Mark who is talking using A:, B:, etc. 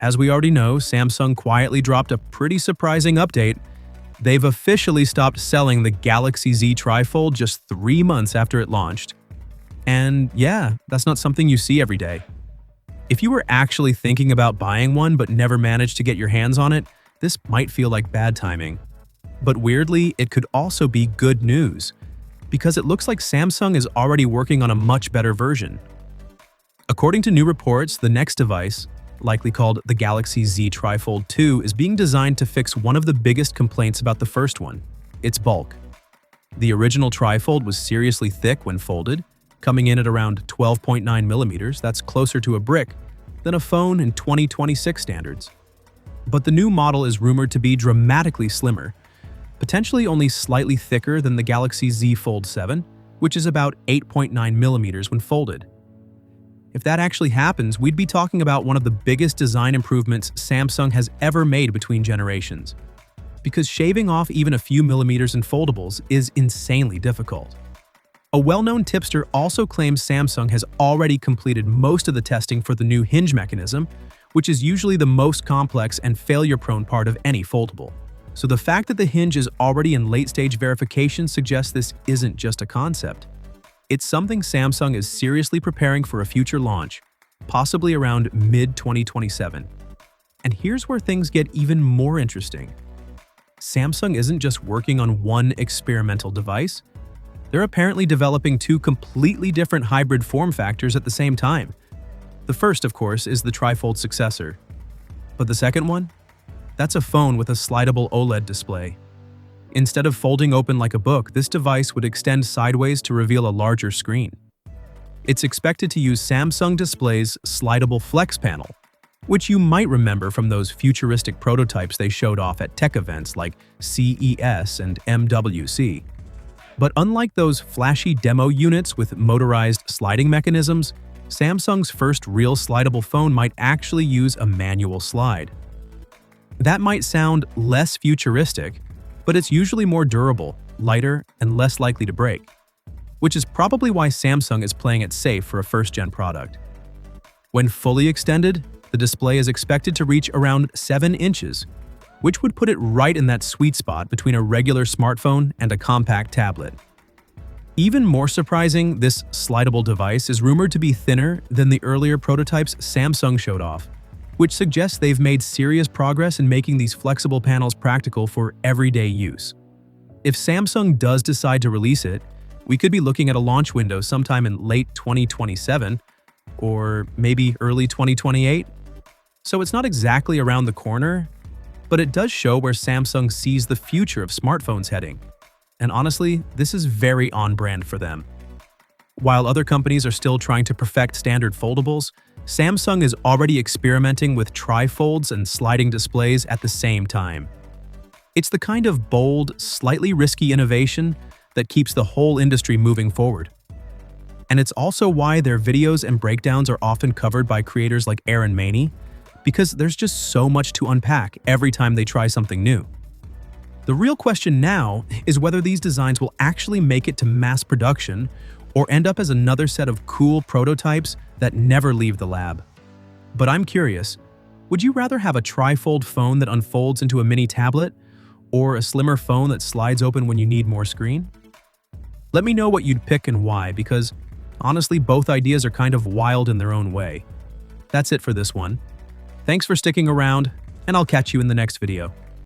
A: As we already know, Samsung quietly dropped a pretty surprising update. They've officially stopped selling the Galaxy Z TriFold just 3 months after it launched. And yeah, that's not something you see every day. If you were actually thinking about buying one but never managed to get your hands on it, this might feel like bad timing. But weirdly, it could also be good news, because it looks like Samsung is already working on a much better version. According to new reports, the next device, likely called the Galaxy Z TriFold2, is being designed to fix one of the biggest complaints about the first one: its bulk. The original TriFold was seriously thick when folded, coming in at around 12.9 millimeters. That's closer to a brick than a phone in 2026 standards. But the new model is rumored to be dramatically slimmer, potentially only slightly thicker than the Galaxy Z Fold7, which is about 8.9 millimeters when folded. If that actually happens, we'd be talking about one of the biggest design improvements Samsung has ever made between generations. Because shaving off even a few millimeters in foldables is insanely difficult. A well-known tipster also claims Samsung has already completed most of the testing for the new hinge mechanism, which is usually the most complex and failure-prone part of any foldable. So the fact that the hinge is already in late-stage verification suggests this isn't just a concept. It's something Samsung is seriously preparing for a future launch, possibly around mid-2027. And here's where things get even more interesting. Samsung isn't just working on one experimental device. They're apparently developing 2 completely different hybrid form factors at the same time. The first, of course, is the TriFold successor. But the second one? That's a phone with a slidable OLED display. Instead of folding open like a book, this device would extend sideways to reveal a larger screen. It's expected to use Samsung Display's slidable Flex panel, which you might remember from those futuristic prototypes they showed off at tech events like CES and MWC. But unlike those flashy demo units with motorized sliding mechanisms, Samsung's first real slidable phone might actually use a manual slide. That might sound less futuristic, but it's usually more durable, lighter, and less likely to break, which is probably why Samsung is playing it safe for a first-gen product. When fully extended, the display is expected to reach around 7 inches, which would put it right in that sweet spot between a regular smartphone and a compact tablet. Even more surprising, this slidable device is rumored to be thinner than the earlier prototypes Samsung showed off, which suggests they've made serious progress in making these flexible panels practical for everyday use. If Samsung does decide to release it, we could be looking at a launch window sometime in late 2027 or maybe early 2028. So it's not exactly around the corner, but it does show where Samsung sees the future of smartphones heading. And honestly, this is very on-brand for them. While other companies are still trying to perfect standard foldables, Samsung is already experimenting with trifolds and sliding displays at the same time. It's the kind of bold, slightly risky innovation that keeps the whole industry moving forward. And it's also why their videos and breakdowns are often covered by creators like Aaron Maney, because there's just so much to unpack every time they try something new. The real question now is whether these designs will actually make it to mass production or end up as another set of cool prototypes that never leave the lab. But I'm curious, would you rather have a trifold phone that unfolds into a mini tablet, or a slimmer phone that slides open when you need more screen? Let me know what you'd pick and why, because honestly, both ideas are kind of wild in their own way. That's it for this one. Thanks for sticking around, and I'll catch you in the next video.